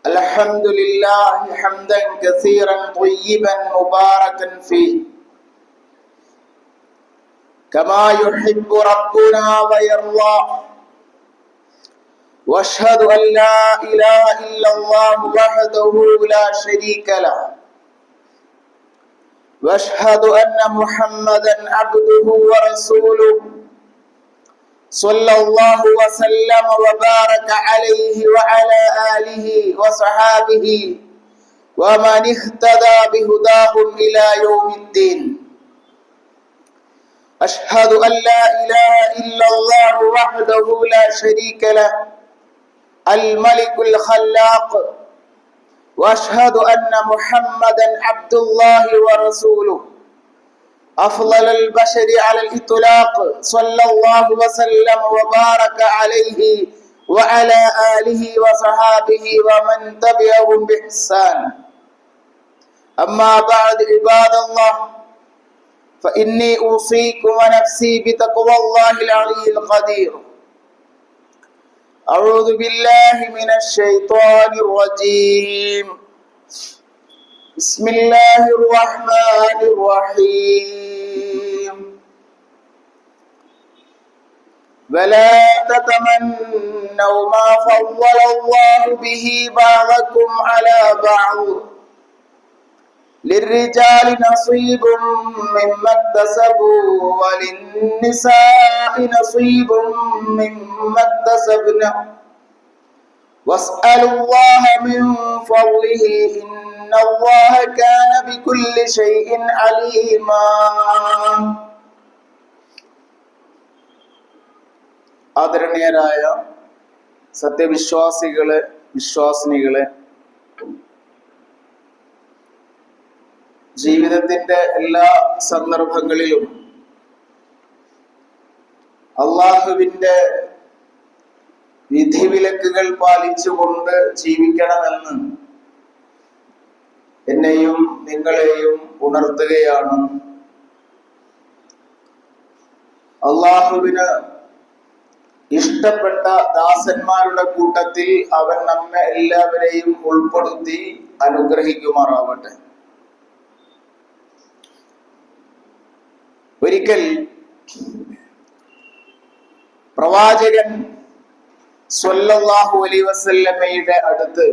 الحمد لله حمدا كثيرا طيبا مباركا فيه كما يحب ربنا ويرضى، واشهد ان لا اله الا الله وحده لا شريك له، واشهد ان محمدا عبده ورسوله صلى الله وسلم وبارك عليه وعلى آله وصحابه ومن اهتدى بهداهم إلى يوم الدين. أشهد أن لا إله إلا الله وحده لا شريك له الملك الخلاق، وأشهد أن محمدا عبد الله ورسوله أفضل البشر على الإطلاق، صلى الله وسلم وبارك عليه وعلى آله وصحابه ومن تبعهم بإحسان. أما بعد، عباد الله، فإني أوصيكم ونفسي بتقوى الله العلي القدير. أعوذ بالله من الشيطان الرجيم. بسم الله الرحمن الرحيم. ولا تتمنوا ما فضل الله به بعضكم على بعض، للرجال نصيب مما اكتسبوا وللنساء نصيب مما اكتسبن، واسألوا الله من فضله إن الله كان بكل شيء عليما. ആദരണീയരായ സത്യവിശ്വാസികളെ, വിശ്വാസിനികളെ, ജീവിതത്തിന്റെ എല്ലാ സന്ദർഭങ്ങളിലും അള്ളാഹുവിന്റെ വിധിവിലക്കുകൾ പാലിച്ചുകൊണ്ട് ജീവിക്കണമെന്ന് എന്നെയും നിങ്ങളെയും ഉണർത്തുകയാണ്. അള്ളാഹുവിന് ഇഷ്ടപ്പെട്ട ദാസന്മാരുടെ കൂട്ടത്തിൽ അവൻ നമ്മെ എല്ലാവരെയും ഉൾപ്പെടുത്തി അനുഗ്രഹിക്കുമാറാവട്ടെ. ഒരിക്കൽ പ്രവാചകൻ സ്വല്ലല്ലാഹു അലൈഹി വസല്ലമയുടെ അടുത്ത്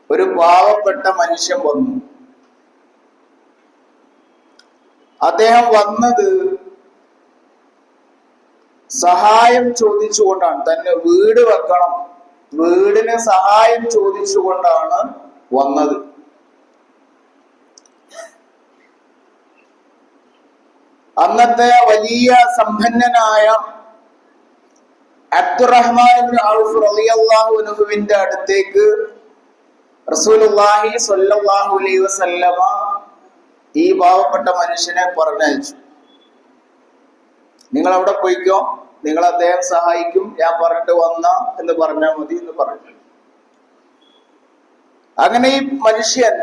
ഒരു പാവപ്പെട്ട മനുഷ്യൻ വന്നു. അദ്ദേഹം വന്നത് സഹായം ചോദിച്ചുകൊണ്ടാണ്. തന്നെ വീട് വെക്കണം, വീടിന് സഹായം ചോദിച്ചുകൊണ്ടാണ് വന്നത്. അന്നത്തെ വലിയ സമ്പന്നനായ അബ്ദുറഹ്മാൻ ഇബ്നു ഔഫ് റളിയല്ലാഹു അൻഹുവിന്റെ അടുത്തേക്ക് റസൂലുള്ളാഹി സ്വല്ലല്ലാഹു അലൈഹി വസല്ലമ ഈ പാവപ്പെട്ട മനുഷ്യനെ പറഞ്ഞയച്ചു. നിങ്ങൾ അവിടെ പോയിക്കോ, നിങ്ങൾ അദ്ദേഹം സഹായിക്കും, ഞാൻ പറഞ്ഞിട്ട് വന്ന എന്ന് പറഞ്ഞാൽ മതി എന്ന് പറഞ്ഞു. അങ്ങനെ ഈ മനുഷ്യൻ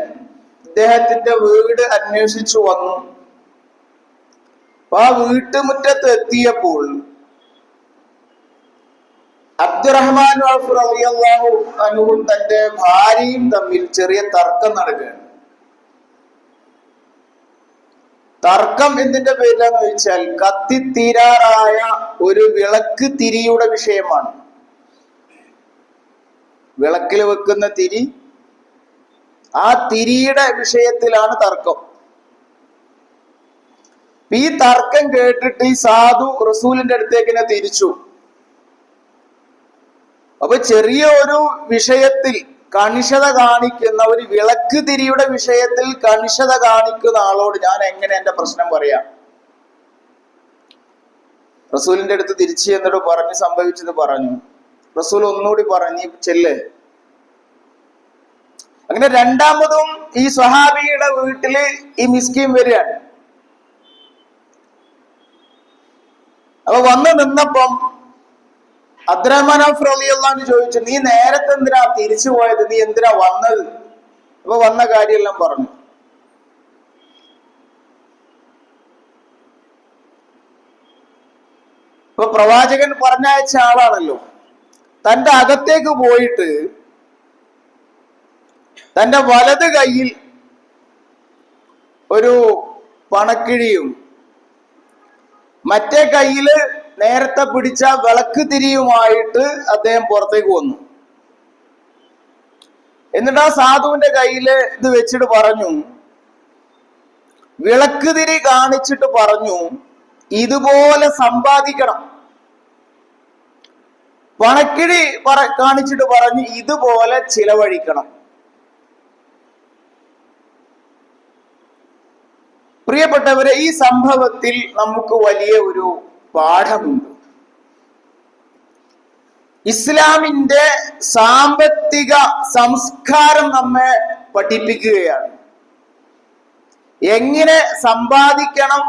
ഇദ്ദേഹത്തിന്റെ വീട് അന്വേഷിച്ചു വന്നു. ആ വീട്ടുമുറ്റത്ത് എത്തിയപ്പോൾ അബ്ദുറഹ്മാൻ ഔഫ് റളിയല്ലാഹു അൻഹുവും തന്റെ ഭാര്യയും തമ്മിൽ ചെറിയ തർക്കം നടക്കുകയാണ്. തർക്കം എന്തിന്റെ പേരിലാന്ന് ചോദിച്ചാൽ കത്തിത്തീരാറായ ഒരു വിളക്ക് തിരിയുടെ വിഷയമാണ്. വിളക്കിൽ വെക്കുന്ന തിരി, ആ തിരിയുടെ വിഷയത്തിലാണ് തർക്കം. ഈ തർക്കം കേട്ടിട്ട് ഈ സാധു റസൂലിന്റെ അടുത്തേക്ക് തിരിച്ചു. അപ്പൊ ചെറിയ ഒരു വിഷയത്തിൽ കണിശത കാണിക്കുന്ന, ഒരു വിളക്ക് തിരിയുടെ വിഷയത്തിൽ കണിശത കാണിക്കുന്ന ആളോട് ഞാൻ എങ്ങനെ എന്റെ പ്രശ്നം പറയാം? റസൂലിന്റെ അടുത്ത് തിരിച്ചു എന്നിട്ട് പറഞ്ഞ് സംഭവിച്ചത് പറഞ്ഞു. റസൂൽ ഒന്നുകൂടി പറഞ്ഞു, ചെല്ല്. അങ്ങനെ രണ്ടാമതും ഈ സ്വഹാബിയുടെ വീട്ടില് ഈ മിസ്കീൻ വരികയാണ്. അപ്പൊ വന്ന് നിന്നപ്പം അബ്ദുറഹ്മാൻ ഔഫ് റളിയല്ലാഹു അൻഹു ചോദിച്ചു, നീ നേരത്തെ എന്തിനാ തിരിച്ചു പോയത്? നീ എന്തിനാ വന്നത്? അപ്പൊ വന്ന കാര്യമെല്ലാം പറഞ്ഞു. ഇപ്പൊ പ്രവാചകൻ പറഞ്ഞയച്ച ആളാണല്ലോ. തന്റെ അകത്തേക്ക് പോയിട്ട് തന്റെ വലത് കൈയിൽ ഒരു പണക്കിഴിയും മറ്റേ കയ്യില് നേരത്തെ പിടിച്ച വിളക്ക് തിരിയുമായിട്ട് അദ്ദേഹം പുറത്തേക്ക് വന്നു. എന്നിട്ട് ആ സാധുവിന്റെ കയ്യില് ഇത് വെച്ചിട്ട് പറഞ്ഞു, വിളക്ക് തിരി കാണിച്ചിട്ട് പറഞ്ഞു, ഇതുപോലെ സമ്പാദിക്കണം. പണക്കിഴി കാണിച്ചിട്ട് പറഞ്ഞു, ഇതുപോലെ ചിലവഴിക്കണം. പ്രിയപ്പെട്ടവരെ, ഈ സംഭവത്തിൽ നമുക്ക് വലിയ ഒരു പാഠമുണ്ട്. ഇസ്ലാമിന്റെ സാമ്പത്തിക സംസ്കാരം നമ്മെ പഠിപ്പിക്കുകയാണ്. എങ്ങനെ സമ്പാദിക്കണം,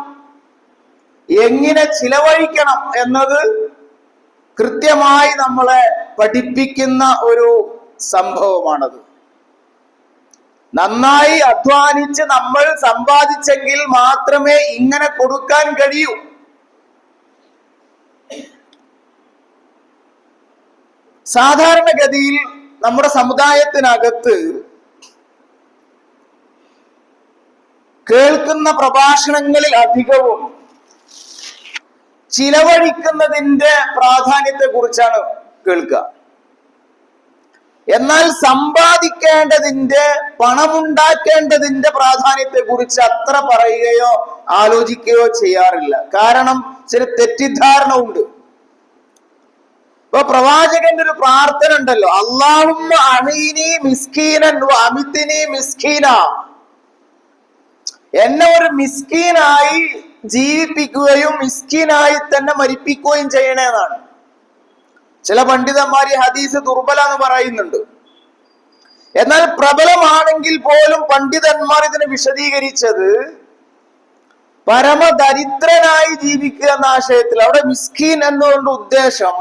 എങ്ങനെ ചിലവഴിക്കണം എന്നത് കൃത്യമായി നമ്മളെ പഠിപ്പിക്കുന്ന ഒരു സംഭവമാണത്. നന്നായി അധ്വാനിച്ച് നമ്മൾ സമ്പാദിച്ചെങ്കിൽ മാത്രമേ ഇങ്ങനെ കൊടുക്കാൻ കഴിയൂ. സാധാരണഗതിയിൽ നമ്മുടെ സമുദായത്തിനകത്ത് കേൾക്കുന്ന പ്രഭാഷണങ്ങളിൽ അധികവും ചിലവഴിക്കുന്നതിന്റെ പ്രാധാന്യത്തെ കുറിച്ചാണ് കേൾക്കുക. എന്നാൽ സമ്പാദിക്കേണ്ടതിന്റെ, പണമുണ്ടാക്കേണ്ടതിന്റെ പ്രാധാന്യത്തെ കുറിച്ച് അത്ര പറയുകയോ ആലോചിക്കുകയോ ചെയ്യാറില്ല. കാരണം ചില തെറ്റിദ്ധാരണ ഉണ്ട്. ഇപ്പൊ പ്രവാചകന്റെ ഒരു പ്രാർത്ഥന ഉണ്ടല്ലോ, അല്ലാഹുമ്മ അഈനി മിസ്കീനൻ വ അമിത്നി മിസ്കീന, എന്നെ ഒരു മിസ്കീനായി ജീവിപ്പിക്കുകയും മിസ്കീനായി തന്നെ മരിപ്പിക്കുകയും ചെയ്യണേന്നാണ്. ചില പണ്ഡിതന്മാർ ഈ ഹദീസ് ദുർബല എന്ന് പറയുന്നുണ്ട്. എന്നാൽ പ്രബലമാണെങ്കിൽ പോലും പണ്ഡിതന്മാർ ഇതിനെ വിശദീകരിച്ചത് പരമദരിദ്രനായി ജീവിക്കുക എന്ന ആശയത്തിൽ. അവിടെ മിസ്കീൻ എന്നുകൊണ്ട് ഉദ്ദേശം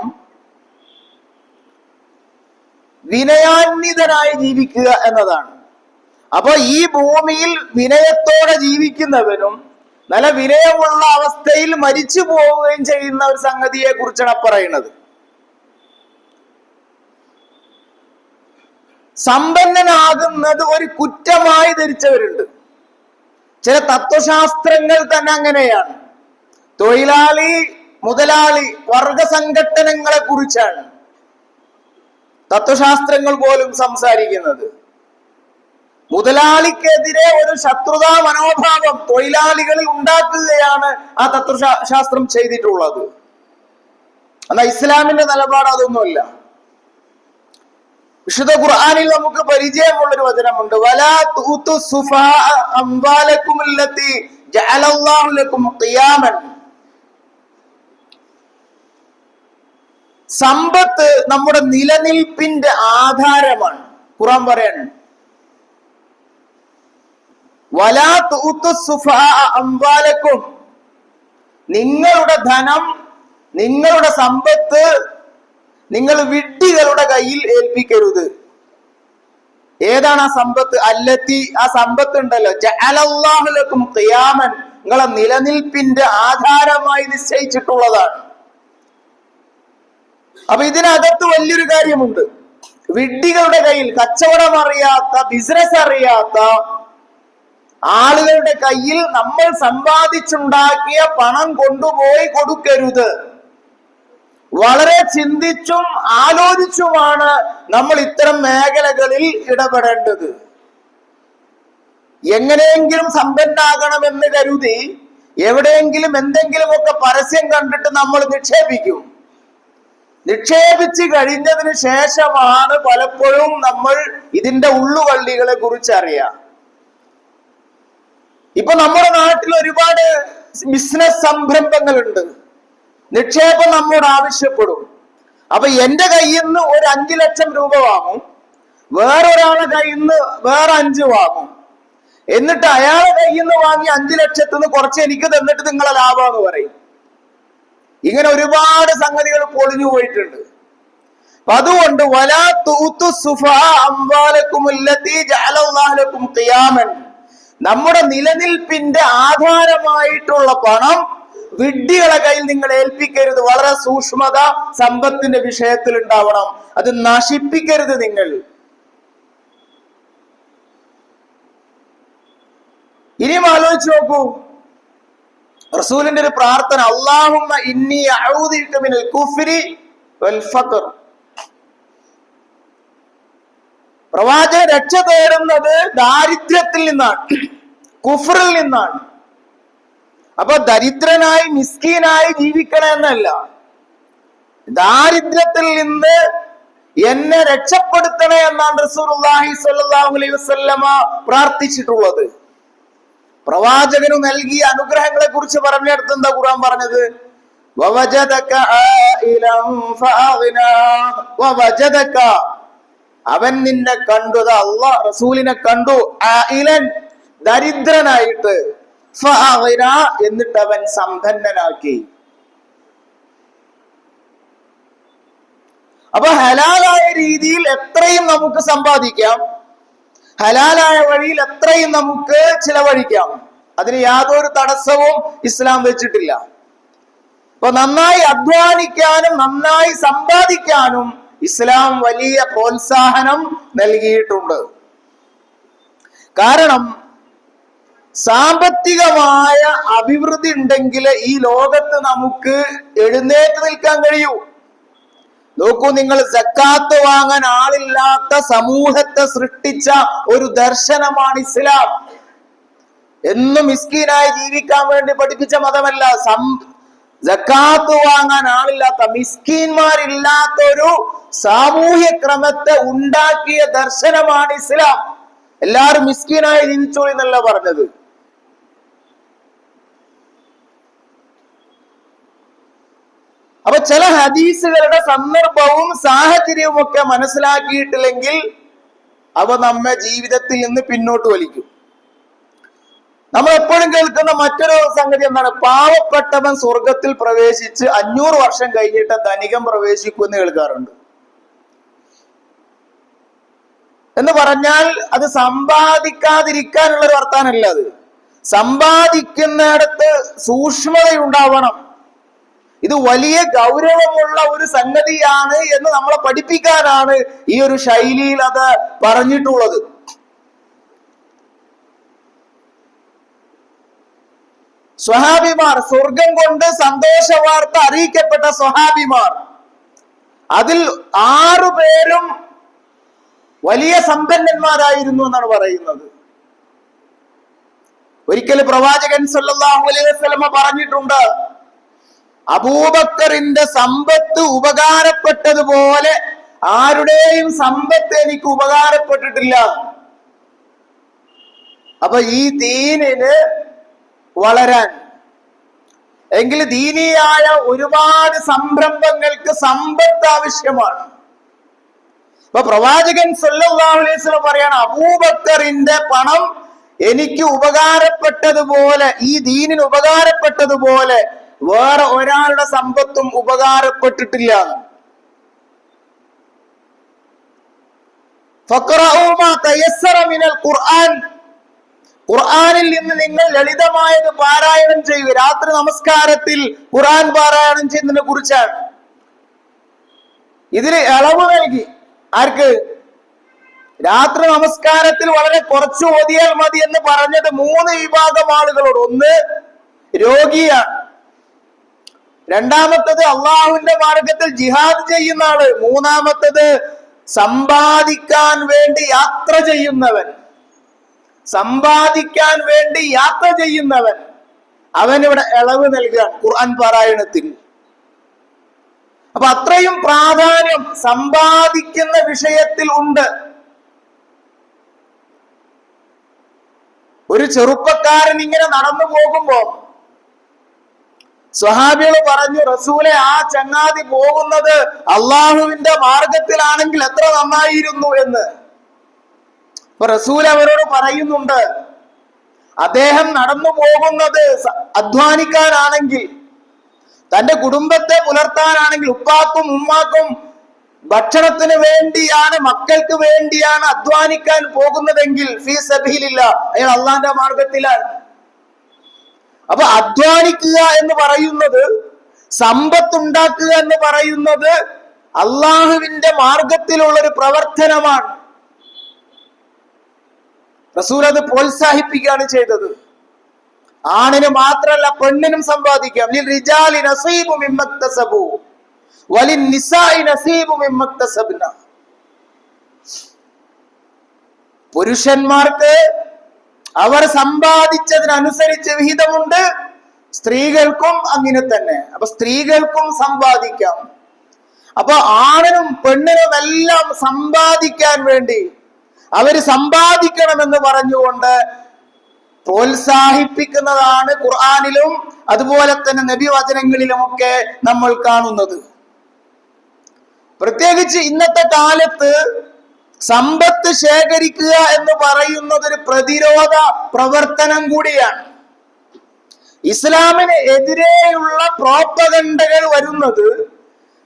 വിനയാന്വിതനായി ജീവിക്കുക എന്നതാണ്. അപ്പൊ ഈ ഭൂമിയിൽ വിനയത്തോടെ ജീവിക്കുന്നവനും നല്ല വിനയമുള്ള അവസ്ഥയിൽ മരിച്ചു പോവുകയും ചെയ്യുന്ന ഒരു സംഗതിയെ കുറിച്ചാണ് പറയുന്നത്. സമ്പന്നനാകുന്നത് ഒരു കുറ്റമായി ധരിച്ചവരുണ്ട്. ചില തത്വശാസ്ത്രങ്ങൾ തന്നെ അങ്ങനെയാണ്. തൊഴിലാളി മുതലാളി വർഗ സംഘടനകളെ കുറിച്ചാണ് തത്വശാസ്ത്രങ്ങൾ പോലും സംസാരിക്കുന്നത്. മുതലാളിക്കെതിരെ ഒരു ശത്രുതാ മനോഭാവം തൊഴിലാളികളിൽ ഉണ്ടാക്കുകയാണ് ആ തത്വശാസ്ത്രം ചെയ്തിട്ടുള്ളത്. എന്നാൽ ഇസ്ലാമിന്റെ നിലപാട് അതൊന്നുമല്ല. വിശുദ്ധ ഖുർആനിൽ നമുക്ക് പരിചയമുള്ളൊരു വചനമുണ്ട്, വലാ തുഉതു സുഫഹാ അംവാലകും അല്ലതി ജഅലല്ലാഹു ലക്കും ഖിയാമൻ. സമ്പത്ത് നമ്മുടെ നിലനിൽപ്പിന്റെ ആധാരമാണ്. ഖുർആൻ പറയാണ്, വലാ തുഉതു സുഫഹാ അംവാലകും, നിങ്ങളുടെ ധനം, നിങ്ങളുടെ സമ്പത്ത് നിങ്ങൾ വിഡ്ഢികളുടെ കയ്യിൽ ഏൽപ്പിക്കരുത്. ഏതാണ് ആ സമ്പത്ത്? അല്ലത്തി, ആ സമ്പത്ത് ഉണ്ടല്ലോ, ജഅലല്ലാഹു ലക്കും ഖിയാമൻ, നിങ്ങളെ നിലനിൽപ്പിന്റെ ആധാരമായി നിശ്ചയിച്ചിട്ടുള്ളതാണ്. അപ്പൊ ഇതിനകത്ത് വലിയൊരു കാര്യമുണ്ട്. വിഡ്ഢികളുടെ കയ്യിൽ, കച്ചവടം അറിയാത്ത, ബിസിനസ് അറിയാത്ത ആളുകളുടെ കയ്യിൽ നമ്മൾ സമ്പാദിച്ചുണ്ടാക്കിയ പണം കൊണ്ടുപോയി കൊടുക്കരുത്. വളരെ ചിന്തിച്ചും ആലോചിച്ചുമാണ് നമ്മൾ ഇത്തരം മേഖലകളിൽ ഇടപെടേണ്ടത്. എങ്ങനെയെങ്കിലും സമ്പന്നാകണമെന്ന് കരുതി എവിടെയെങ്കിലും എന്തെങ്കിലുമൊക്കെ പരസ്യം കണ്ടിട്ട് നമ്മൾ നിക്ഷേപിക്കും. നിക്ഷേപിച്ച് കഴിഞ്ഞതിന് ശേഷമാണ് പലപ്പോഴും നമ്മൾ ഇതിന്റെ ഉള്ളുവള്ളികളെ കുറിച്ച് അറിയാം. ഇപ്പൊ നമ്മുടെ നാട്ടിൽ ഒരുപാട് ബിസിനസ് സംരംഭങ്ങളുണ്ട്. നിക്ഷേപം നമ്മോട് ആവശ്യപ്പെടും. അപ്പൊ എന്റെ കയ്യിൽ നിന്ന് ഒരു 5 ലക്ഷം രൂപ വാങ്ങും, വേറൊരാളെ കയ്യിൽ നിന്ന് വേറെ 5 വാങ്ങും. എന്നിട്ട് അയാളെ കയ്യിൽ നിന്ന് വാങ്ങി 5 ലക്ഷത്തിൽ നിന്ന് കുറച്ച് എനിക്ക് തന്നിട്ട് നിങ്ങളെ ലാഭമെന്ന് പറയും. ഇങ്ങനെ ഒരുപാട് സംഗതികൾ പൊളിഞ്ഞു പോയിട്ടുണ്ട്. അപ്പൊ അതുകൊണ്ട് വലാ തുഉതു സുഫഹാ അംവാലകും അല്ലതി ജഅലല്ലാഹു ലക്കും ഖിയാമൻ, നമ്മുടെ നിലനിൽപ്പിന്റെ ആധാരമായിട്ടുള്ള പണം വിഡ്ഢികളെ കയ്യിൽ നിങ്ങൾ ഏൽപ്പിക്കരുത്. വളരെ സൂക്ഷ്മത സമ്പത്തിന്റെ വിഷയത്തിൽ ഉണ്ടാവണം. അത് നശിപ്പിക്കരുത് നിങ്ങൾ. ഇനിയും ആലോചിച്ച് നോക്കൂ, റസൂലിന്റെ ഒരു പ്രാർത്ഥന, അല്ലാഹുമ്മ ഇന്നി അഊദു ബിക മിനൽ കുഫ്രി വൽ ഫഖർ. പ്രവാചകൻ രക്ഷ തേടുന്നത് ദാരിദ്ര്യത്തിൽ നിന്നാണ്, കുഫറിൽ നിന്നാണ്. അപ്പൊ ദരിദ്രനായി മിസ്കീനായി ജീവിക്കണമെന്നല്ല, ദാരിദ്ര്യത്തിൽ നിന്ന് എന്നെ രക്ഷപ്പെടുത്തണേ എന്നാണ് റസൂലുള്ളാഹി സ്വല്ലല്ലാഹു അലൈഹി വസല്ലമ പ്രാർത്ഥിച്ചിട്ടുള്ളത്. പ്രവാചകന് നൽകിയ അനുഗ്രഹങ്ങളെ കുറിച്ച് പറഞ്ഞെടുത്ത് എന്താ ഖുർആൻ പറഞ്ഞത്? അവൻ നിന്നെ കണ്ടു, അല്ലാഹ് റസൂലിനെ കണ്ടു, ആയിലൻ ദരിദ്രനായിട്ട്, എന്നിട്ട് അവൻ സമ്പന്നനാക്കി. അപ്പൊ ഹലാലായ രീതിയിൽ എത്രയും നമുക്ക് സമ്പാദിക്കാം, ഹലാലായ വഴിയിൽ എത്രയും നമുക്ക് ചിലവഴിക്കാം. അതിന് യാതൊരു തടസ്സവും ഇസ്ലാം വെച്ചിട്ടില്ല. അപ്പൊ നന്നായി അധ്വാനിക്കാനും നന്നായി സമ്പാദിക്കാനും ഇസ്ലാം വലിയ പ്രോത്സാഹനം നൽകിയിട്ടുണ്ട്. കാരണം സാമ്പത്തികമായ അഭിവൃദ്ധി ഉണ്ടെങ്കിൽ ഈ ലോകത്ത് നമുക്ക് എഴുന്നേറ്റ് നിൽക്കാൻ കഴിയൂ. നോക്കൂ, നിങ്ങൾ സക്കാത്ത് വാങ്ങാൻ ആളില്ലാത്ത സമൂഹത്തെ സൃഷ്ടിച്ച ഒരു ദർശനമാണ് ഇസ്ലാം. എന്നും മിസ്കീനായി ജീവിക്കാൻ വേണ്ടി പഠിപ്പിച്ച മതമല്ല. സക്കാത്ത് വാങ്ങാൻ ആളില്ലാത്ത, മിസ്കീന്മാരില്ലാത്ത ഒരു സാമൂഹ്യ ക്രമത്തെ ഉണ്ടാക്കിയ ദർശനമാണ് ഇസ്ലാം. എല്ലാവരും മിസ്കീനായി ജീവിച്ചോളി എന്നല്ല പറഞ്ഞത്. അപ്പൊ ചില ഹദീസുകളുടെ സന്ദർഭവും സാഹചര്യവും ഒക്കെ മനസ്സിലാക്കിയിട്ടില്ലെങ്കിൽ അവ നമ്മെ ജീവിതത്തിൽ നിന്ന് പിന്നോട്ട് വലിക്കും. നമ്മൾ എപ്പോഴും കേൾക്കുന്ന മറ്റൊരു സംഗതി എന്താണ്? പാവപ്പെട്ടവൻ സ്വർഗത്തിൽ പ്രവേശിച്ച് 500 വർഷം കഴിഞ്ഞിട്ട് ധനികൻ പ്രവേശിക്കുമെന്ന് കേൾക്കാറുണ്ട്. എന്ന് പറഞ്ഞാൽ അത് സമ്പാദിക്കാതിരിക്കാനുള്ള ഒരു വർത്താനല്ല. അത് സമ്പാദിക്കുന്നിടത്ത് സൂക്ഷ്മതയുണ്ടാവണം. ഇത് വലിയ ഗൗരവമുള്ള ഒരു സംഗതിയാണ് എന്ന് നമ്മളെ പഠിപ്പിക്കാനാണ് ഈ ഒരു ശൈലിയിൽ അത് പറഞ്ഞിട്ടുള്ളത്. സ്വഹാബിമാർ, സ്വർഗം കൊണ്ട് സന്തോഷ വാർത്ത അറിയിക്കപ്പെട്ട സ്വഹാബിമാർ, അതിൽ 6 പേരും വലിയ സമ്പന്നന്മാരായിരുന്നു എന്നാണ് പറയുന്നത്. ഒരിക്കൽ പ്രവാചകൻ സല്ലല്ലാഹു അലൈഹി വസല്ലമ പറഞ്ഞിട്ടുണ്ട്, അബൂബക്കറിന്റെ സമ്പത്ത് ഉപകാരപ്പെട്ടതുപോലെ ആരുടെയും സമ്പത്ത് എനിക്ക് ഉപകാരപ്പെട്ടിട്ടില്ല. അപ്പൊ ഈ ദീനിന് വളരാൻ, എങ്കിൽ ദീനിയായ ഒരുപാട് സംരംഭങ്ങൾക്ക് സമ്പത്ത് ആവശ്യമാണ്. അപ്പൊ പ്രവാചകൻ സല്ലല്ലാഹു അലൈഹി വസല്ലം പറയാണ്, അബൂബക്കറിന്റെ പണം എനിക്ക് ഉപകാരപ്പെട്ടതുപോലെ, ഈ ദീനിന് ഉപകാരപ്പെട്ടതുപോലെ വേറെ ഒരാളുടെ സമ്പത്തും ഉപകാരപ്പെട്ടിട്ടില്ല. ഫഖറഉ മാ തയസ്സറ മിനൽ ഖുർആൻ, ഖുർആനിൽ നിന്ന് നിങ്ങൾ ലളിതമായത് പാരായണം ചെയ്യുക. രാത്രി നമസ്കാരത്തിൽ ഖുർആൻ പാരായണം ചെയ്യുന്നതിനെ കുറിച്ചാണ്. ഇതിന് ഇളവ് നൽകി. ആർക്ക്? രാത്രി നമസ്കാരത്തിൽ വളരെ കുറച്ച് ഓതിയാൽ മതി എന്ന് പറഞ്ഞത് 3 വിഭാഗം ആളുകളോട്. ഒന്ന് രോഗിയാണ്, രണ്ടാമത്തത് അള്ളാഹുവിന്റെ മാർഗത്തിൽ ജിഹാദ് ചെയ്യുന്ന ആള്, മൂന്നാമത്തത് സമ്പാദിക്കാൻ വേണ്ടി യാത്ര ചെയ്യുന്നവൻ. സമ്പാദിക്കാൻ വേണ്ടി യാത്ര ചെയ്യുന്നവൻ, അവനിവിടെ ഇളവ് നൽകുകയാണ് ഖുർആൻ പാരായണത്തിൽ. അപ്പൊ അത്രയും പ്രാധാന്യം സമ്പാദിക്കുന്ന വിഷയത്തിൽ ഉണ്ട്. ഒരു ചെറുപ്പക്കാരൻ ഇങ്ങനെ നടന്നു പോകുമ്പോ സ്വഹാബികൾ പറഞ്ഞു, റസൂലെ, ആ ചങ്ങാതി പോകുന്നത് അള്ളാഹുവിന്റെ മാർഗത്തിലാണെങ്കിൽ എത്ര നന്നായിരുന്നു എന്ന്. അപ്പൊ റസൂൽ അവരോട് പറയുന്നുണ്ട്, അദ്ദേഹം നടന്നു പോകുന്നത് അധ്വാനിക്കാനാണെങ്കിൽ, തന്റെ കുടുംബത്തെ പുലർത്താനാണെങ്കിൽ, ഉപ്പാക്കും ഉമ്മാക്കും ഭക്ഷണത്തിന് വേണ്ടിയാണ്, മക്കൾക്ക് വേണ്ടിയാണ് അധ്വാനിക്കാൻ പോകുന്നതെങ്കിൽ ഫീ സബീലില്ലാ, അയാൾ അള്ളാന്റെ മാർഗത്തിലാണ്. അപ്പൊ അധ്വാനിക്കുക എന്ന് പറയുന്നത്, സമ്പത്തുണ്ടാക്കുക എന്ന് പറയുന്നത് അള്ളാഹുവിന്റെ മാർഗത്തിലുള്ള ഒരു പ്രവർത്തനമാണ്. റസൂൽ അത് പ്രോത്സാഹിപ്പിക്കുകയാണ് ചെയ്തത്. ആണിന് മാത്രല്ല പെണ്ണിനും സമ്പാദിക്കാം. ലിൽറിജാലി നസീബു മിമ്മക്തസബു വലിന്നിസാഇ നസീബു മിമ്മക്തസബ്ന. പുരുഷന്മാർക്ക് അവർ സമ്പാദിച്ചതിനനുസരിച്ച് വിഹിതമുണ്ട്, സ്ത്രീകൾക്കും അങ്ങനെ തന്നെ. അപ്പൊ സ്ത്രീകൾക്കും സമ്പാദിക്കാം. അപ്പൊ ആണിനും പെണ്ണിനും എല്ലാം സമ്പാദിക്കാൻ വേണ്ടി അവര് സമ്പാദിക്കണമെന്ന് പറഞ്ഞുകൊണ്ട് പ്രോത്സാഹിപ്പിക്കുന്നതാണ് ഖുർആനിലും അതുപോലെ തന്നെ നബി വചനങ്ങളിലുമൊക്കെ നമ്മൾ കാണുന്നത്. പ്രത്യേകിച്ച് ഇന്നത്തെ കാലത്ത് സമ്പത്ത് ശേഖരിക്കുക എന്ന് പറയുന്നത് ഒരു പ്രതിരോധ പ്രവർത്തനം കൂടിയാണ്. ഇസ്ലാമിന് എതിരെയുള്ള പ്രോപ്പഗണ്ടകൾ വരുന്നത്,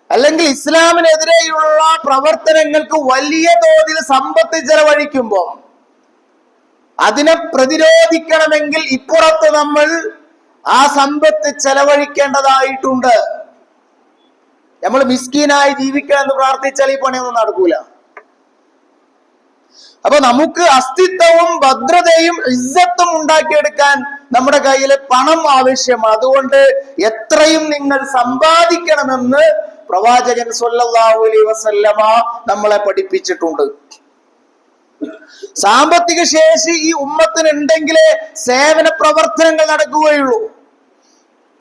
അല്ലെങ്കിൽ ഇസ്ലാമിനെതിരെയുള്ള പ്രവർത്തനങ്ങൾക്ക് വലിയ തോതിൽ സമ്പത്ത് ചെലവഴിക്കുമ്പോൾ അതിനെ പ്രതിരോധിക്കണമെങ്കിൽ ഇപ്പുറത്ത് നമ്മൾ ആ സമ്പത്ത് ചെലവഴിക്കേണ്ടതായിട്ടുണ്ട്. നമ്മൾ മിസ്കീനായി ജീവിക്കുക എന്ന് പ്രാർത്ഥിച്ചാൽ ഈ പണിയൊന്നും നടക്കൂല. അപ്പൊ നമുക്ക് അസ്തിത്വവും ഭദ്രതയും ഇസ്സത്തും ഉണ്ടാക്കിയെടുക്കാൻ നമ്മുടെ കയ്യിൽ പണം ആവശ്യമാണ്. അതുകൊണ്ട് എത്രയും നിങ്ങൾ സമ്പാദിക്കണമെന്ന് പ്രവാചകൻ സ്വല്ലല്ലാഹു അലൈഹി വസല്ലമ നമ്മളെ പഠിപ്പിച്ചിട്ടുണ്ട്. സാമ്പത്തിക ശേഷി ഈ ഉമ്മത്തിന് ഉണ്ടെങ്കിലേ സേവന പ്രവർത്തനങ്ങൾ നടക്കുകയുള്ളൂ.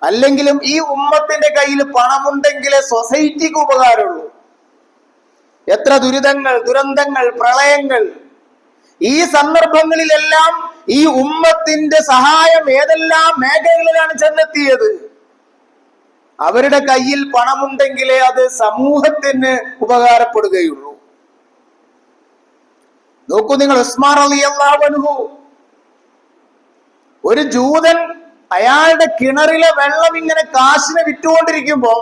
അല്ലെങ്കിലും ഈ ഉമ്മത്തിന്റെ കയ്യിൽ പണമുണ്ടെങ്കിലേ സൊസൈറ്റിക്ക് ഉപകാരമുള്ളൂ. എത്ര ദുരിതങ്ങൾ, ദുരന്തങ്ങൾ, പ്രളയങ്ങൾ, ഈ സന്ദർഭങ്ങളിലെല്ലാം ഈ ഉമ്മത്തിന്റെ സഹായം ഏതെല്ലാം മേഖലകളിലാണ് ചെന്നെത്തിയത്. അവരുടെ കയ്യിൽ പണമുണ്ടെങ്കിലേ അത് സമൂഹത്തിന് ഉപകാരപ്പെടുകയുള്ളൂ. നോക്കൂ നിങ്ങൾ, ഉസ്മാൻ റളിയല്ലാഹു അൻഹു, ഒരു ജൂതൻ അയാളുടെ കിണറിലെ വെള്ളം ഇങ്ങനെ കാശിനെ വിറ്റുകൊണ്ടിരിക്കുമ്പോ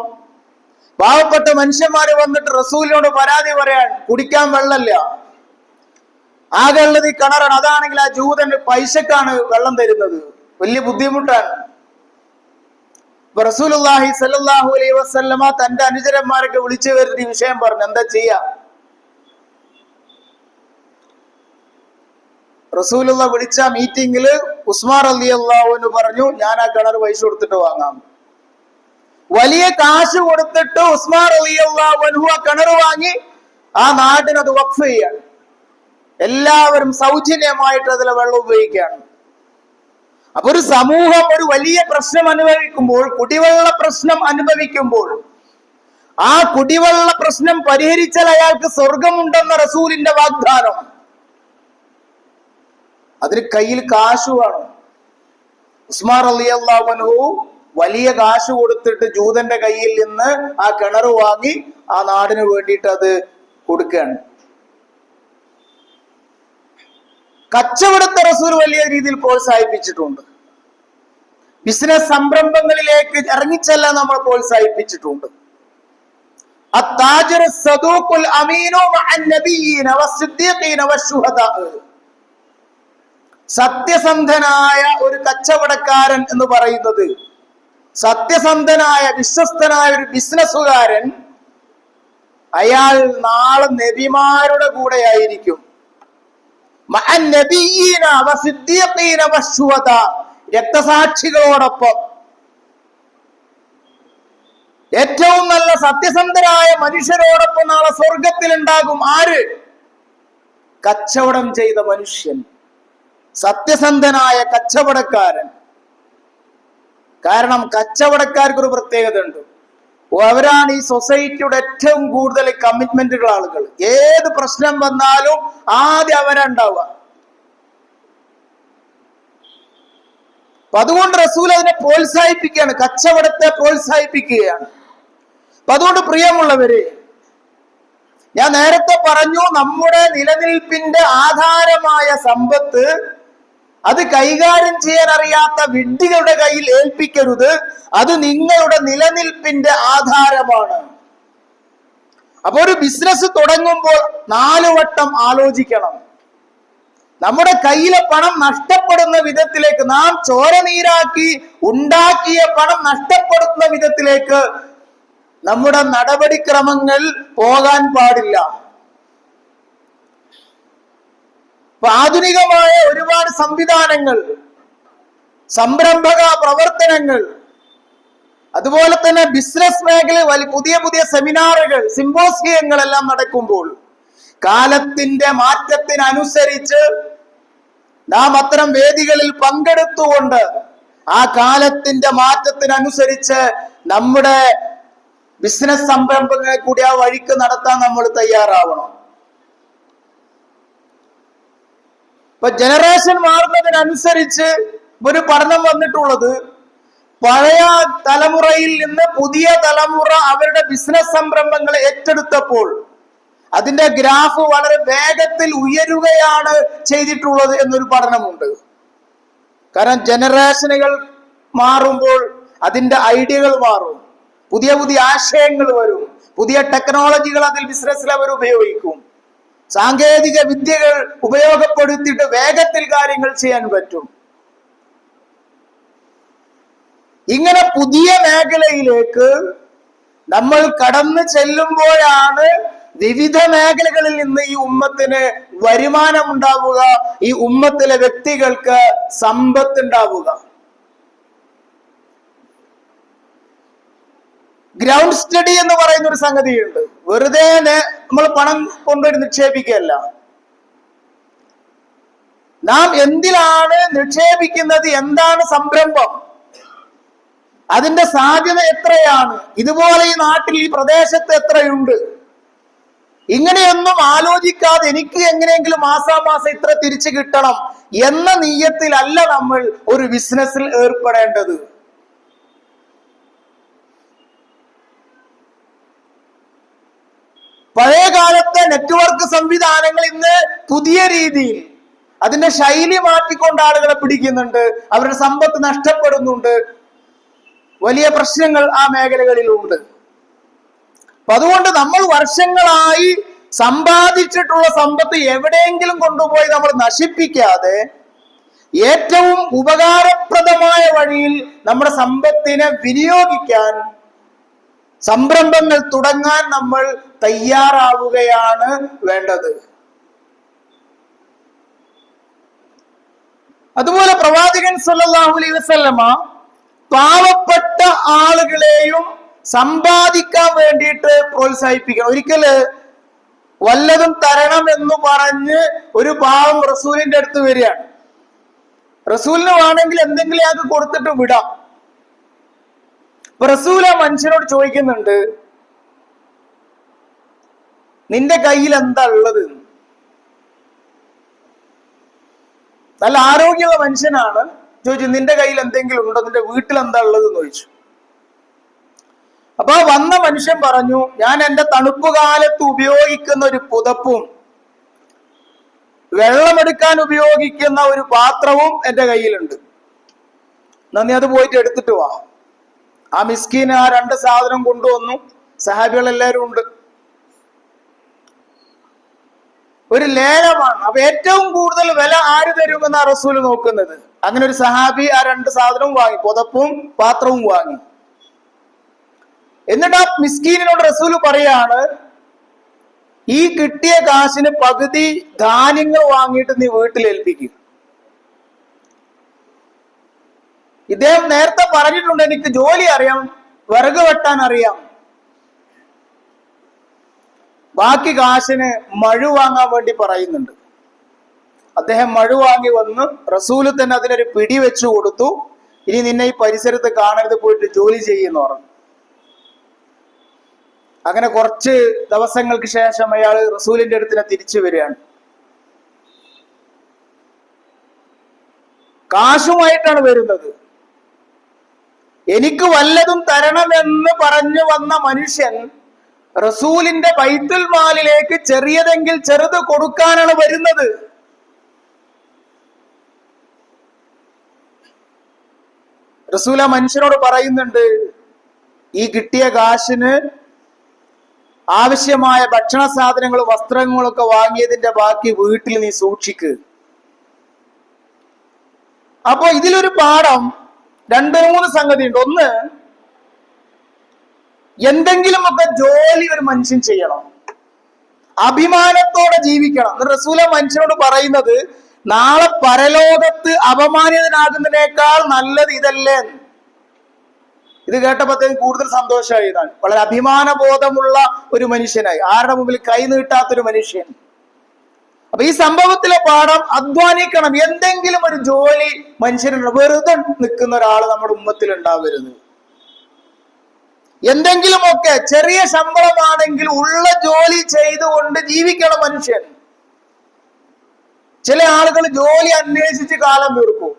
പാവപ്പെട്ട മനുഷ്യന്മാര് വന്നിട്ട് റസൂലിനോട് പരാതി പറയാൻ, കുടിക്കാൻ വെള്ളമില്ല, ആകെ ഉള്ളത് ഈ കിണറാണ്. അതാണെങ്കിൽ ആ ജൂതന് പൈസക്കാണ് വെള്ളം തരുന്നത്, വലിയ ബുദ്ധിമുട്ടാണ്. റസൂലുള്ളാഹി സ്വല്ലല്ലാഹു അലൈഹി വസല്ലമ തന്റെ അനുചരന്മാരൊക്കെ വിളിച്ചു വരുത്തി വിഷയം പറഞ്ഞു. എന്താ ചെയ്യാ? റസൂലുള്ള വിളിച്ച മീറ്റിംഗില് ഉസ്മാൻ റളിയല്ലാഹു അൻഹു പറഞ്ഞു, ഞാൻ ആ കിണർ പൈസ കൊടുത്തിട്ട് വാങ്ങാം. വലിയ കാശ് കൊടുത്തിട്ട് ഉസ്മാൻ റളിയല്ലാഹു അൻഹു ആ കിണർ വാങ്ങി ആ നാടിന് അത് വഖഫ് ചെയ്യാണ്. എല്ലാവരും സൗജന്യമായിട്ട് അതിലെ വെള്ളം ഉപയോഗിക്കുകയാണ്. അപ്പൊ ഒരു സമൂഹം ഒരു വലിയ പ്രശ്നം അനുഭവിക്കുമ്പോൾ, കുടിവെള്ള പ്രശ്നം അനുഭവിക്കുമ്പോൾ, ആ കുടിവെള്ള പ്രശ്നം പരിഹരിച്ചാൽ അയാൾക്ക് സ്വർഗമുണ്ടെന്ന റസൂലിന്റെ വാഗ്ദാനം, അതിന് കയ്യിൽ കാശ് വേണം. ഉസ്മാൻ റളിയല്ലാഹു അൻഹു വലിയ കാശ് കൊടുത്തിട്ട് ജൂതന്റെ കയ്യിൽ നിന്ന് ആ കിണർ വാങ്ങി ആ നാടിന് വേണ്ടിയിട്ട് അത് കൊടുക്കുകയാണ്. കച്ചവടത്തെ റസൂൽ വലിയ രീതിയിൽ പ്രോത്സാഹിപ്പിച്ചിട്ടുണ്ട്. ബിസിനസ് സംരംഭങ്ങളിലേക്ക് ഇറങ്ങിച്ചെല്ലാൻ നമ്മൾ പ്രോത്സാഹിപ്പിച്ചിട്ടുണ്ട്. അത്താജിറു സദൂഖുൽ അമീനു മഅൻ നബിയ്യീന വസ്സിദ്ദീഖീന വശുഹദാ. സത്യസന്ധനായ ഒരു കച്ചവടക്കാരൻ എന്ന് പറയുന്നത്, സത്യസന്ധനായ വിശ്വസ്തനായ ഒരു ബിസിനസ്സുകാരൻ, അയാൾ നാളെ നബിമാരുടെ കൂടെ ആയിരിക്കും. രക്തസാക്ഷികളോടൊപ്പം. ഏറ്റവും നല്ല സത്യസന്ധരായ മനുഷ്യരോടൊപ്പം നാളെ സ്വർഗത്തിൽ ഉണ്ടാകും. ആര്? കച്ചവടം ചെയ്ത മനുഷ്യൻ, സത്യസന്ധനായ കച്ചവടക്കാരൻ. കാരണം കച്ചവടക്കാർക്ക് ഒരു പ്രത്യേകത ഉണ്ട്. അവരാണ് ഈ സൊസൈറ്റിയുടെ ഏറ്റവും കൂടുതൽ കമ്മിറ്റ്മെന്റുള്ള ആളുകൾ. ഏത് പ്രശ്നം വന്നാലും ആദ്യം അവരുണ്ടാവുക. അപ്പൊ അതുകൊണ്ട് റസൂൽ അതിനെ പ്രോത്സാഹിപ്പിക്കുകയാണ്, കച്ചവടത്തെ പ്രോത്സാഹിപ്പിക്കുകയാണ്. അപ്പൊ അതുകൊണ്ട് പ്രിയമുള്ളവര്, ഞാൻ നേരത്തെ പറഞ്ഞു, നമ്മുടെ നിലനിൽപ്പിന്റെ ആധാരമായ സമ്പത്ത് അത് കൈകാര്യം ചെയ്യാൻ അറിയാത്ത വിഡ്ഢികളുടെ കയ്യിൽ ഏൽപ്പിക്കരുത്. അത് നിങ്ങളുടെ നിലനിൽപ്പിന്റെ ആധാരമാണ്. അപ്പൊ ഒരു ബിസിനസ് തുടങ്ങുമ്പോൾ 4 വട്ടം ആലോചിക്കണം. നമ്മുടെ കയ്യിലെ പണം നഷ്ടപ്പെടുന്ന വിധത്തിലേക്ക്, നാം ചോരനീരാക്കി ഉണ്ടാക്കിയ പണം നഷ്ടപ്പെടുന്ന വിധത്തിലേക്ക് നമ്മുടെ നടപടിക്രമങ്ങൾ പോകാൻ പാടില്ല. ആധുനികമായ ഒരുപാട് സംവിധാനങ്ങൾ സംരംഭക പ്രവർത്തനങ്ങൾ, അതുപോലെ തന്നെ ബിസിനസ് മേഖലയിൽ പുതിയ പുതിയ സെമിനാറുകൾ, സിമ്പോസിയങ്ങളെല്ലാം നടക്കുമ്പോൾ കാലത്തിന്റെ മാറ്റത്തിനനുസരിച്ച് നാം അത്തരം വേദികളിൽ പങ്കെടുത്തുകൊണ്ട് ആ കാലത്തിന്റെ മാറ്റത്തിനനുസരിച്ച് നമ്മുടെ ബിസിനസ് സംരംഭങ്ങളെ കൂടി ആ വഴിക്ക് നടത്താൻ നമ്മൾ തയ്യാറാവണം. ഇപ്പൊ ജനറേഷൻ മാറുന്നതിനനുസരിച്ച് ഒരു പഠനം വന്നിട്ടുള്ളത്, പഴയ തലമുറയിൽ നിന്ന് പുതിയ തലമുറ അവരുടെ ബിസിനസ് സംരംഭങ്ങൾ ഏറ്റെടുത്തപ്പോൾ അതിന്റെ ഗ്രാഫ് വളരെ വേഗത്തിൽ ഉയരുകയാണ് ചെയ്തിട്ടുള്ളത് എന്നൊരു പഠനമുണ്ട്. കാരണം ജനറേഷനുകൾ മാറുമ്പോൾ അതിന്റെ ഐഡിയകൾ മാറും, പുതിയ പുതിയ ആശയങ്ങൾ വരും, പുതിയ ടെക്നോളജികൾ അതിൽ ബിസിനസ്സിൽ അവർ ഉപയോഗിക്കും, സാങ്കേതിക വിദ്യകൾ ഉപയോഗപ്പെടുത്തിയിട്ട് വേഗത്തിൽ കാര്യങ്ങൾ ചെയ്യാൻ പറ്റും. ഇങ്ങനെ പുതിയ മേഖലയിലേക്ക് നമ്മൾ കടന്നു ചെല്ലുമ്പോഴാണ് വിവിധ മേഖലകളിൽ നിന്ന് ഈ ഉമ്മത്തിന് വരുമാനം ഉണ്ടാവുക, ഈ ഉമ്മത്തിലെ വ്യക്തികൾക്ക് സമ്പത്ത് ഉണ്ടാവുക. ഗ്രൗണ്ട് സ്റ്റഡി എന്ന് പറയുന്ന ഒരു സംഗതിയുണ്ട്. വെറുതെ നമ്മൾ പണം കൊണ്ടുപോയി നിക്ഷേപിക്കുകയല്ല. നാം എന്തിലാണ് നിക്ഷേപിക്കുന്നത്, എന്താണ് സംരംഭം, അതിന്റെ സാധ്യത എത്രയാണ്, ഇതുപോലെ ഈ നാട്ടിൽ ഈ പ്രദേശത്ത് എത്രയുണ്ട്, ഇങ്ങനെയൊന്നും ആലോചിക്കാതെ എനിക്ക് എങ്ങനെയെങ്കിലും മാസാമാസം ഇത്ര തിരിച്ചു കിട്ടണം എന്ന നീയത്തിലല്ല നമ്മൾ ഒരു ബിസിനസ്സിൽ ഏർപ്പെടേണ്ടത്. പഴയ കാലത്തെ നെറ്റ്വർക്ക് സംവിധാനങ്ങൾ ഇന്ന് പുതിയ രീതിയിൽ അതിന്റെ ശൈലി മാറ്റിക്കൊണ്ട് ആളുകളെ പിടിക്കുന്നുണ്ട്, അവരുടെ സമ്പത്ത് നഷ്ടപ്പെടുന്നുണ്ട്, വലിയ പ്രശ്നങ്ങൾ ആ മേഖലകളിലുണ്ട്. അപ്പൊ അതുകൊണ്ട് നമ്മൾ വർഷങ്ങളായി സമ്പാദിച്ചിട്ടുള്ള സമ്പത്ത് എവിടെയെങ്കിലും കൊണ്ടുപോയി നമ്മൾ നശിപ്പിക്കാതെ ഏറ്റവും ഉപകാരപ്രദമായ വഴിയിൽ നമ്മുടെ സമ്പത്തിനെ വിനിയോഗിക്കാൻ, സംരംഭങ്ങൾ തുടങ്ങാൻ നമ്മൾ തയ്യാറാവുകയാണ് വേണ്ടത്. അതുപോലെ പ്രവാചകൻ സല്ലല്ലാഹു അലൈഹി വസല്ലമ പാവപ്പെട്ട ആളുകളെയും സമ്പാദിക്കാൻ വേണ്ടിയിട്ട് പ്രോത്സാഹിപ്പിക്കണം. ഒരിക്കല് വല്ലതും തരണം എന്ന് പറഞ്ഞ് ഒരു പാവം റസൂലിന്റെ അടുത്ത് വരികയാണ്. റസൂലിന് വേണമെങ്കിൽ എന്തെങ്കിലും അയാൾക്ക് കൊടുത്തിട്ട് വിടാം. അപ്പൊ റസൂൽ ആ മനുഷ്യനോട് ചോദിക്കുന്നുണ്ട്, നിന്റെ കയ്യിൽ എന്താ ഉള്ളത്? നല്ല ആരോഗ്യമുള്ള മനുഷ്യനാണ്. ചോദിച്ചു, നിന്റെ കയ്യിൽ എന്തെങ്കിലും ഉണ്ടോ, നിന്റെ വീട്ടിൽ എന്താ ഉള്ളത് എന്ന് ചോദിച്ചു. അപ്പൊ വന്ന മനുഷ്യൻ പറഞ്ഞു, ഞാൻ എന്റെ തണുപ്പ് കാലത്ത് ഉപയോഗിക്കുന്ന ഒരു പുതപ്പും വെള്ളമെടുക്കാൻ ഉപയോഗിക്കുന്ന ഒരു പാത്രവും എന്റെ കയ്യിലുണ്ട്. നന്ദി, അത് പോയിട്ട് എടുത്തിട്ട് വാ. ആ മിസ്കീൻ ആ രണ്ട് സാധനം കൊണ്ടുവന്നു. സഹാബികൾ എല്ലാവരും ഉണ്ട്. ഒരു ലേലമാണ്. അപ്പൊ ഏറ്റവും കൂടുതൽ വില ആര് തരുമെന്ന റസൂൽ നോക്കുന്നത്. അങ്ങനെ ഒരു സഹാബി ആ രണ്ട് സാധനവും വാങ്ങി, പുതപ്പും പാത്രവും വാങ്ങി. എന്നിട്ട് ആ മിസ്കീനിനോട് റസൂൽ പറയാണ്, ഈ കിട്ടിയ കാശിന് പകുതി ധാന്യങ്ങൾ വാങ്ങിയിട്ട് നീ വീട്ടിൽ ഏൽപ്പിക്കും. ഇദ്ദേഹം നേരത്തെ പറഞ്ഞിട്ടുണ്ട്, എനിക്ക് ജോലി അറിയാം, വിറക് വെട്ടാൻ അറിയാം, ബാക്കി കാശിന് മഴു വാങ്ങാൻ വേണ്ടി പറയുന്നുണ്ട്. അദ്ദേഹം മഴു വാങ്ങി വന്ന് റസൂല് തന്നെ അതിനൊരു പിടി വെച്ചു കൊടുത്തു. ഇനി നിന്നെ ഈ പരിസരത്ത് കാണരുത്, പോയിട്ട് ജോലി ചെയ്യുന്നു പറഞ്ഞു. അങ്ങനെ കുറച്ച് ദിവസങ്ങൾക്ക് ശേഷം അയാൾ റസൂലിന്റെ അടുത്തിനെ തിരിച്ചു വരികയാണ്. കാശുമായിട്ടാണ് വരുന്നത്. എനിക്ക് വല്ലതും തരണമെന്ന് പറഞ്ഞു വന്ന മനുഷ്യൻ റസൂലിന്റെ ബൈത്തുൽ മാലിലേക്ക് ചെറിയതെങ്കിൽ ചെറുത് കൊടുക്കാനാണ് വരുന്നത്. റസൂൽ ആ മനുഷ്യനോട് പറയുന്നുണ്ട്, ഈ കിട്ടിയ കാശിന് ആവശ്യമായ ഭക്ഷണ സാധനങ്ങളും വസ്ത്രങ്ങളും ഒക്കെ വാങ്ങിയതിന്റെ ബാക്കി വീട്ടിൽ നീ സൂക്ഷിക്ക്. അപ്പോ ഇതിലൊരു പാഠം, 2-3 സംഗതി ഉണ്ട്. ഒന്ന്, എന്തെങ്കിലുമൊക്കെ ജോലി ഒരു മനുഷ്യൻ ചെയ്യണം, അഭിമാനത്തോടെ ജീവിക്കണം. റസൂല മനുഷ്യനോട് പറയുന്നത്, നാളെ പരലോകത്ത് അപമാനിതനാകുന്നതിനേക്കാൾ നല്ലത് ഇതല്ലേ. ഇത് കേട്ടപ്പോഴത്തേക്കും കൂടുതൽ സന്തോഷമായി. ഞാൻ വളരെ അഭിമാനബോധമുള്ള ഒരു മനുഷ്യനായി, ആരുടെ മുമ്പിൽ കൈ നീട്ടാത്തൊരു മനുഷ്യൻ. അപ്പൊ ഈ സംഭവത്തിലെ പാഠം, അധ്വാനിക്കണം. എന്തെങ്കിലും ഒരു ജോലി മനുഷ്യനുണ്ട്. വെറുതെ നിൽക്കുന്ന ഒരാൾ നമ്മുടെ ഉമ്മത്തിൽ ഉണ്ടാവരുത്. എന്തെങ്കിലുമൊക്കെ ചെറിയ ശമ്പളമാണെങ്കിൽ ഉള്ള ജോലി ചെയ്തുകൊണ്ട് ജീവിക്കണം മനുഷ്യൻ. ചില ആളുകൾ ജോലി അന്വേഷിച്ച് കാലം തീർക്കും.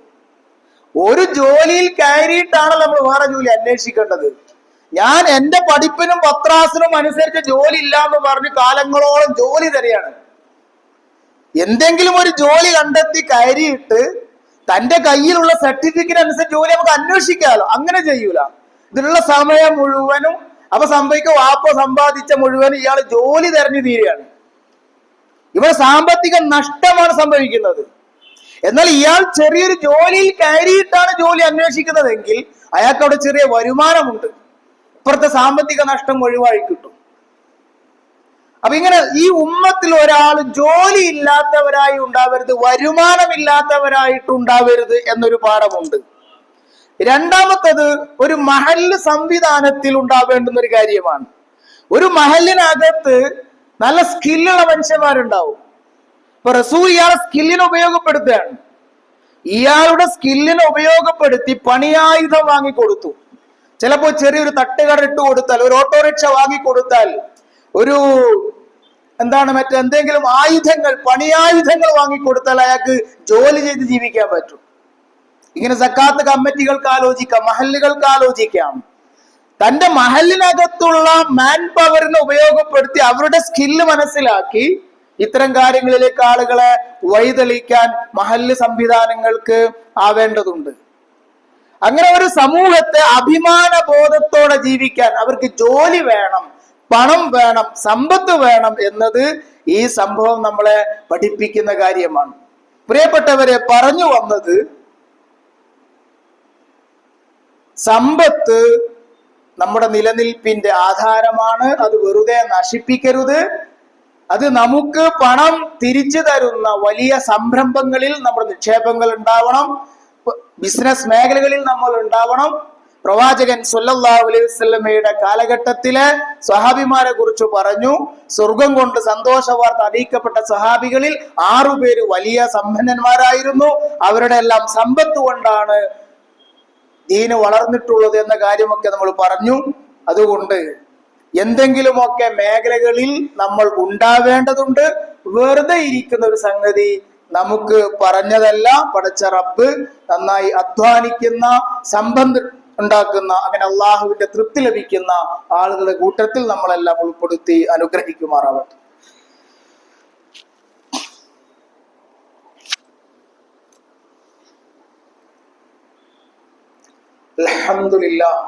ഒരു ജോലിയിൽ കയറിയിട്ടാണ് നമ്മൾ വേറെ ജോലി അന്വേഷിക്കേണ്ടത്. ഞാൻ എന്റെ പഠിപ്പിനും പത്രാസിനും അനുസരിച്ച് ജോലി ഇല്ല എന്ന് പറഞ്ഞ് കാലങ്ങളോളം ജോലി തരികയാണ്. എന്തെങ്കിലും ഒരു ജോലി കണ്ടെത്തി കയറിയിട്ട് തന്റെ കയ്യിലുള്ള സർട്ടിഫിക്കറ്റ് അനുസരിച്ച് ജോലി നമുക്ക് അന്വേഷിക്കാമല്ലോ. അങ്ങനെ ചെയ്യൂല. ഇതിനുള്ള സമയം മുഴുവനും അപ്പൊ സംഭവിക്കുക, വാപ്പ സമ്പാദിച്ച മുഴുവനും ഇയാൾ ജോലി തെരഞ്ഞു തീരുകയാണ്. ഇവിടെ സാമ്പത്തിക നഷ്ടമാണ് സംഭവിക്കുന്നത്. എന്നാൽ ഇയാൾ ചെറിയൊരു ജോലിയിൽ കയറിയിട്ടാണ് ജോലി അന്വേഷിക്കുന്നതെങ്കിൽ അയാൾക്ക് അവിടെ ചെറിയ വരുമാനമുണ്ട്. ഇപ്പുറത്തെ സാമ്പത്തിക നഷ്ടം ഒഴിവായി കിട്ടും. അപ്പൊ ഇങ്ങനെ ഈ ഉമ്മത്തിൽ ഒരാൾ ജോലി ഇല്ലാത്തവരായി ഉണ്ടാവരുത്, വരുമാനമില്ലാത്തവരായിട്ട് ഉണ്ടാവരുത് എന്നൊരു പാഠമുണ്ട്. രണ്ടാമത്തത്, ഒരു മഹല്ല് സംവിധാനത്തിൽ ഉണ്ടാവേണ്ടുന്ന ഒരു കാര്യമാണ്. ഒരു മഹല്ലിനകത്ത് നല്ല സ്കില്ലുള്ള മനുഷ്യന്മാരുണ്ടാവും. ഇപ്പൊ റസൂൽ ഇയാളെ സ്കില്ലിനെ ഉപയോഗപ്പെടുത്തുകയാണ്. ഇയാളുടെ സ്കില്ലിനെ ഉപയോഗപ്പെടുത്തി പണിയായുധം വാങ്ങിക്കൊടുത്തു. ചിലപ്പോൾ ചെറിയൊരു തട്ടുകട ഇട്ട് കൊടുത്താൽ, ഒരു ഓട്ടോറിക്ഷ വാങ്ങിക്കൊടുത്താൽ, ഒരു മറ്റെന്തെങ്കിലും ആയുധങ്ങൾ, പണിയായുധങ്ങൾ വാങ്ങിക്കൊടുത്താൽ അയാൾക്ക് ജോലി ചെയ്ത് ജീവിക്കാൻ പറ്റും. ഇങ്ങനെ സക്കാത്ത് കമ്മിറ്റികൾക്ക് ആലോചിക്കാം, മഹല്ലുകൾക്ക് ആലോചിക്കാം. തന്റെ മഹല്ലിനകത്തുള്ള മാൻ പവറിനെ ഉപയോഗപ്പെടുത്തി അവരുടെ സ്കില്ല് മനസ്സിലാക്കി ഇത്തരം കാര്യങ്ങളിലേക്ക് ആളുകളെ വഴിതെളിക്കാൻ മഹല്ല് സംവിധാനങ്ങൾക്ക് ആവേണ്ടതുണ്ട്. അങ്ങനെ ഒരു സമൂഹത്തെ അഭിമാന ബോധത്തോടെ ജീവിക്കാൻ അവർക്ക് ജോലി വേണം, പണം വേണം, സമ്പത്ത് വേണം എന്നത് ഈ സംഭവം നമ്മളെ പഠിപ്പിക്കുന്ന കാര്യമാണ്. പ്രിയപ്പെട്ടവരെ, പറഞ്ഞു വന്നത്, സമ്പത്ത് നമ്മുടെ നിലനിൽപ്പിന്റെ ആധാരമാണ്. അത് വെറുതെ നശിപ്പിക്കരുത്. അത് നമുക്ക് പണം തിരിച്ചു തരുന്ന വലിയ സംരംഭങ്ങളിൽ നമ്മുടെ നിക്ഷേപങ്ങൾ ഉണ്ടാവണം. ബിസിനസ് മേഖലകളിൽ നമ്മൾ ഉണ്ടാവണം. പ്രവാചകൻ സല്ലല്ലാഹു അലൈഹി വസല്ലമയുടെ കാലഘട്ടത്തിലെ സ്വഹാബിമാരെ കുറിച്ച് പറഞ്ഞു. സ്വർഗം കൊണ്ട് സന്തോഷ വാർത്ത അറിയിക്കപ്പെട്ട സ്വഹാബികളിൽ 6 പേര് വലിയ സമ്പന്നന്മാരായിരുന്നു. അവരുടെ എല്ലാം സമ്പത്ത് കൊണ്ടാണ് ദീന് വളർന്നിട്ടുള്ളത് എന്ന കാര്യമൊക്കെ നമ്മൾ പറഞ്ഞു. അതുകൊണ്ട് എന്തെങ്കിലുമൊക്കെ മേഖലകളിൽ നമ്മൾ ഉണ്ടാവേണ്ടതുണ്ട്. വെറുതെ ഇരിക്കുന്ന ഒരു സംഗതി നമുക്ക് പറഞ്ഞതല്ല. പടച്ച റബ്ബ് നന്നായി അധ്വാനിക്കുന്ന, സമ്പത്ത് ഉണ്ടാക്കുന്ന, അങ്ങനെ അള്ളാഹുവിന്റെ തൃപ്തി ലഭിക്കുന്ന ആളുകളുടെ കൂട്ടത്തിൽ നമ്മളെല്ലാം ഉൾപ്പെടുത്തി അനുഗ്രഹിക്കുമാറാവട്ടെ. അൽഹംദുലില്ലാഹ്